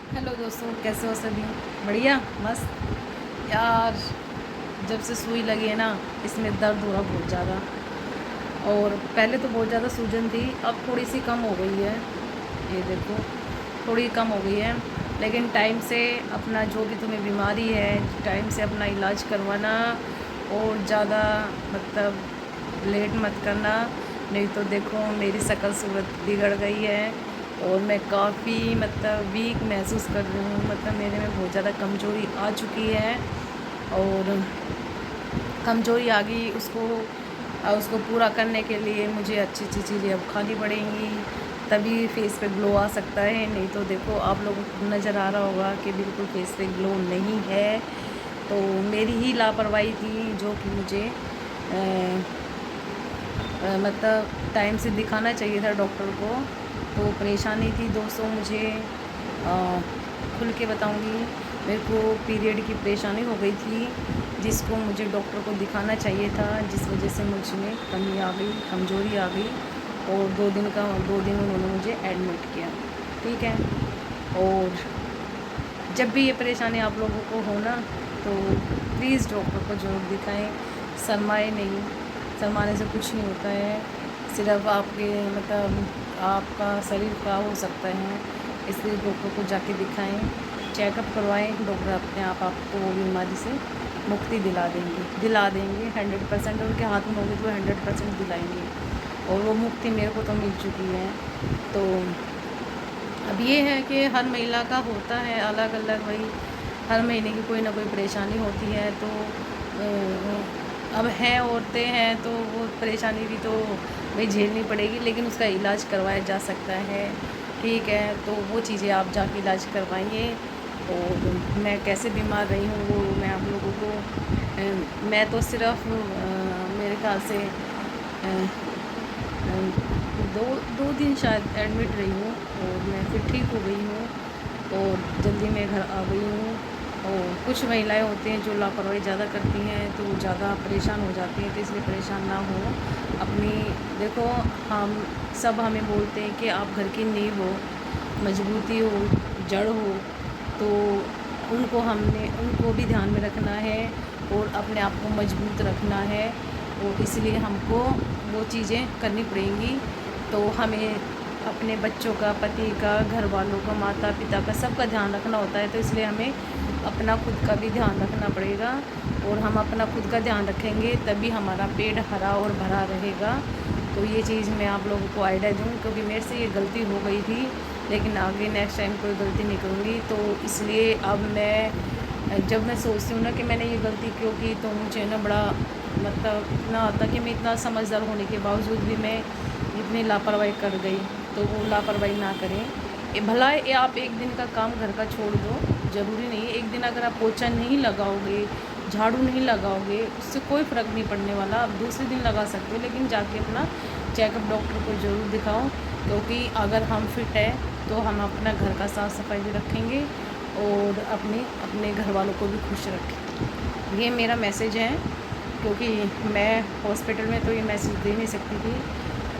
Hello दोस्तों, कैसे हो सभी? बढ़िया, मस्त। यार, जब से सुई लगी है ना, इसमें दर्द हो रहा बहुत ज़्यादा। और पहले तो बहुत ज़्यादा सूजन थी, अब थोड़ी सी कम हो गई है। ये देखो, थोड़ी कम हो गई है। लेकिन टाइम से अपना जो भी तुम्हें बीमारी है, टाइम से अपना इलाज करवाना। और ज़्यादा मतलब लेट मत करना। नहीं तो देखो, मेरी शक्ल सूरत बिगड़ गई है। और मैं काफ़ी मतलब वीक महसूस कर रही हूँ, मतलब मेरे में बहुत ज़्यादा कमज़ोरी आ चुकी है। और कमज़ोरी आ गई, उसको पूरा करने के लिए मुझे अच्छी अच्छी चीज़ें अब खानी पड़ेंगी, तभी फेस पे ग्लो आ सकता है। नहीं तो देखो, आप लोगों को नज़र आ रहा होगा कि बिल्कुल फेस पे ग्लो नहीं है। तो मेरी ही लापरवाही थी, जो कि मुझे मतलब टाइम से दिखाना चाहिए था डॉक्टर को। तो परेशानी थी दोस्तों मुझे, अ, खुल के बताऊंगी। मेरे को पीरियड की परेशानी हो गई थी, जिसको मुझे डॉक्टर को दिखाना चाहिए था, जिस वजह से मुझ में कमी आ गई, कमज़ोरी आ गई। और 2 दिन उन्होंने मुझे एडमिट किया। ठीक है। और जब भी ये परेशानी आप लोगों को हो ना, तो प्लीज़ डॉक्टर को ज़रूर दिखाएं। शर्माए नहीं, शर्माने से कुछ नहीं होता है। सिर्फ आपके मतलब आपका शरीर खराब हो सकता है, इसलिए डॉक्टर को जाके दिखाएं, चेकअप करवाएं। डॉक्टर अपने आप आपको वो बीमारी से मुक्ति दिला देंगे 100%। उनके हाथ में होगी तो 100% दिलाएंगे। और वो मुक्ति मेरे को तो मिल चुकी है। तो अब ये है कि हर महिला का होता है अलग अलग, वही हर महीने की कोई ना कोई परेशानी होती है। तो अब हैं, औरतें हैं, तो वो परेशानी भी तो भाई झेलनी पड़ेगी, लेकिन उसका इलाज करवाया जा सकता है। ठीक है, तो वो चीज़ें आप जाके इलाज करवाइए। और मैं कैसे बीमार रही हूँ वो मैं आप लोगों को मैं तो सिर्फ मेरे ख्याल से दो 2 दिन शायद एडमिट रही हूँ। और मैं फिर ठीक हो गई हूँ, और जल्दी मैं घर आ गई हूँ। और कुछ महिलाएं होती हैं जो लापरवाही ज़्यादा करती हैं, तो वो ज़्यादा परेशान हो जाती हैं। तो इसलिए परेशान ना हो अपनी। देखो, हम सब हमें बोलते हैं कि आप घर की नींव हो, मजबूती हो, जड़ हो। तो उनको भी ध्यान में रखना है, और अपने आप को मजबूत रखना है। और इसलिए हमको वो चीज़ें करनी पड़ेंगी। तो हमें अपने बच्चों का, पति का, घर वालों का, माता पिता का, सबका ध्यान रखना होता है। तो इसलिए हमें अपना खुद का भी ध्यान रखना पड़ेगा। और हम अपना खुद का ध्यान रखेंगे तभी हमारा पेट हरा और भरा रहेगा। तो ये चीज़ मैं आप लोगों को आइडिया दूँ, क्योंकि मेरे से ये गलती हो गई थी, लेकिन आगे नेक्स्ट टाइम कोई गलती नहीं करूँगी। तो इसलिए अब जब मैं सोचती हूँ ना कि मैंने ये गलती क्यों की, तो मुझे ना बड़ा मतलब इतना आता कि मैं इतना समझदार होने के बावजूद भी मैं इतनी लापरवाही कर गई। तो वो लापरवाही ना करें। भला ये आप एक दिन का काम घर का छोड़ दो, ज़रूरी नहीं है एक दिन अगर आप पोछा नहीं लगाओगे, झाड़ू नहीं लगाओगे, उससे कोई फ़र्क नहीं पड़ने वाला। आप दूसरे दिन लगा सकते हो, लेकिन जाके अपना चेकअप डॉक्टर को ज़रूर दिखाओ। क्योंकि अगर हम फिट है तो हम अपना घर का साफ़ सफाई भी रखेंगे, और अपने घर वालों को भी खुश रखें। ये मेरा मैसेज है, क्योंकि मैं हॉस्पिटल में तो ये मैसेज दे नहीं सकती थी।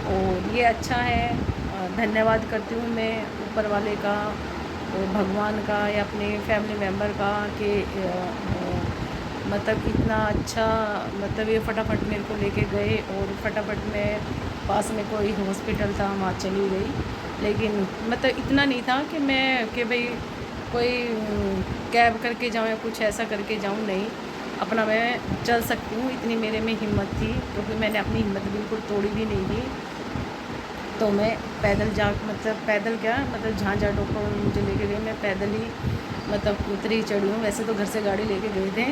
और ये अच्छा है। धन्यवाद करती हूँ मैं ऊपर वाले का, और भगवान का, या अपने फैमिली मेम्बर का, कि मतलब इतना अच्छा, मतलब ये फटाफट मेरे को लेके गए। और फटाफट मैं पास में कोई हॉस्पिटल था वहाँ चली गई। लेकिन मतलब इतना नहीं था कि भाई कोई कैब करके जाऊँ या कुछ ऐसा करके जाऊँ, नहीं। अपना मैं चल सकती हूँ, इतनी मेरे में हिम्मत थी, क्योंकि मैंने अपनी हिम्मत बिल्कुल तोड़ी भी नहीं थी। तो मैं पैदल जा मतलब पैदल क्या मतलब जहाँ जहाँ डॉक्टर मुझे लेके गए, मैं पैदल ही मतलब उतरी चढ़ी हूँ। वैसे तो घर से गाड़ी लेके गए थे,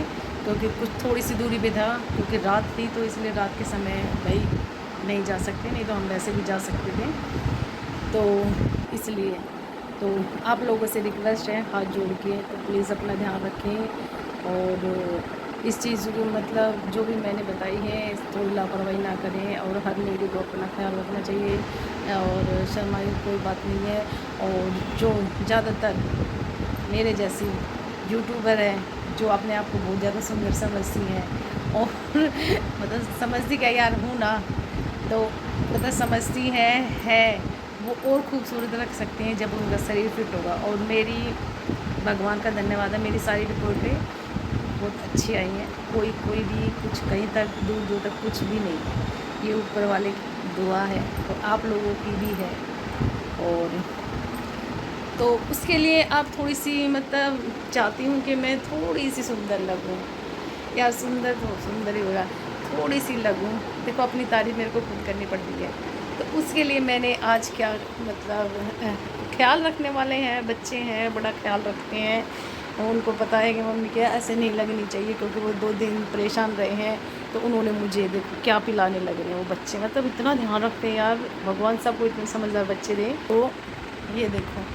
क्योंकि कुछ थोड़ी सी दूरी पे था, क्योंकि रात थी, तो इसलिए रात के समय भाई नहीं जा सकते, नहीं तो हम वैसे भी जा सकते थे। तो इसलिए तो आप लोगों से रिक्वेस्ट है हाथ जोड़ के, तो प्लीज़ अपना ध्यान रखें। और इस चीज़ को मतलब जो भी मैंने बताई है, थोड़ी लापरवाही ना करें, और हर लेडी को अपना ख्याल रखना चाहिए। और शर्मा की कोई बात नहीं है। और जो ज़्यादातर मेरे जैसी यूट्यूबर हैं, जो अपने आप को बहुत ज़्यादा सुंदर समझती हैं, और मतलब समझती क्या यार हूँ ना, तो मतलब समझती है वो और खूबसूरत रख सकते हैं जब उनका शरीर फिट होगा। और मेरी भगवान का धन्यवाद है, मेरी सारी रिपोर्टें बहुत अच्छी आई हैं। कोई भी कुछ कहीं तक दूर दूर तक कुछ भी नहीं। ये ऊपर वाले की दुआ है और आप लोगों की भी है। और तो उसके लिए आप थोड़ी सी मतलब चाहती हूँ कि मैं थोड़ी सी सुंदर लगूँ। यार सुंदर तो सुंदर ही होगा, थोड़ी सी लगूँ। देखो अपनी तारीफ़ मेरे को खुद करनी पड़ती है। तो उसके लिए मैंने आज क्या मतलब ख्याल रखने वाले हैं, बच्चे हैं, बड़ा ख्याल रखते हैं। उनको पता है कि मम्मी क्या ऐसे नहीं लगनी चाहिए, क्योंकि वो 2 दिन परेशान रहे हैं। तो उन्होंने मुझे देखो क्या पिलाने लग रहे हैं वो बच्चे, मतलब इतना ध्यान रखते हैं यार। भगवान सबको इतने समझदार बच्चे दें। तो ये देखो,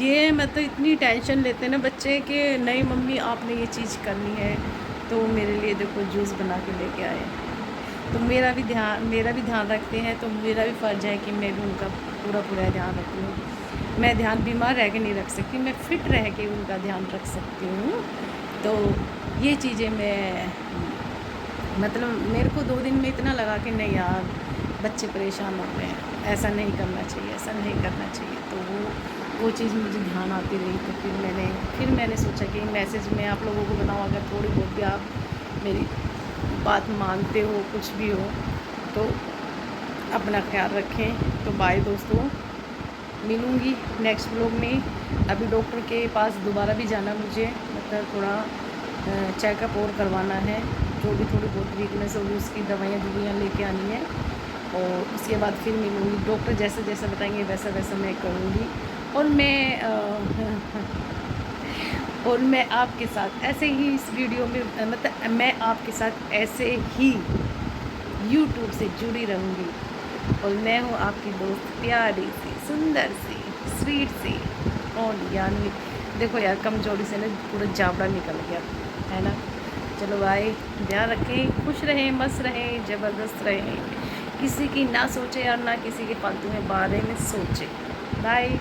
ये मतलब इतनी टेंशन लेते हैं ना बच्चे कि नहीं मम्मी आपने ये चीज़ करनी है। तो मेरे लिए देखो जूस बना के लेके आए। तो मेरा भी ध्यान रखते हैं, तो मेरा भी फ़र्ज़ है कि मैं भी उनका पूरा ध्यान रखूँ। मैं ध्यान बीमार रह के नहीं रख सकती, मैं फ़िट रह के उनका ध्यान रख सकती हूँ। तो ये चीज़ें मैं मतलब मेरे को 2 दिन में इतना लगा कि नहीं यार बच्चे परेशान हो गए हैं, ऐसा नहीं करना चाहिए, ऐसा नहीं करना चाहिए। तो वो चीज़ मुझे ध्यान आती रही। तो फिर मैंने सोचा कि मैसेज में आप लोगों को बताऊँ, अगर थोड़ी बहुत भी आप मेरी बात मानते हो, कुछ भी हो, तो अपना ख्याल रखें। तो बाय दोस्तों, मिलूँगी नेक्स्ट व्लॉग में। अभी डॉक्टर के पास दोबारा भी जाना मुझे, मतलब थोड़ा चेकअप और करवाना है। जो भी थोड़ी बहुत वीकनेस होगी उसकी दवाइयाँ लेके आनी है। और उसके बाद फिर मिलूँगी। डॉक्टर जैसे जैसा बताएंगे वैसा मैं करूँगी। और और मैं आपके साथ ऐसे ही इस वीडियो में मतलब मैं आपके साथ ऐसे ही यूट्यूब से जुड़ी रहूँगी। और मैं हूँ आपकी दोस्त प्यारी सी, सुंदर सी, स्वीट सी और यानी देखो यार कमजोरी से ना पूरा जाबड़ा निकल गया है ना। चलो भाई, ध्यान रखें, खुश रहें, मस्त रहें, ज़बरदस्त रहें। किसी की ना सोचे और ना किसी के फालतू में बारे में सोचे। बाय।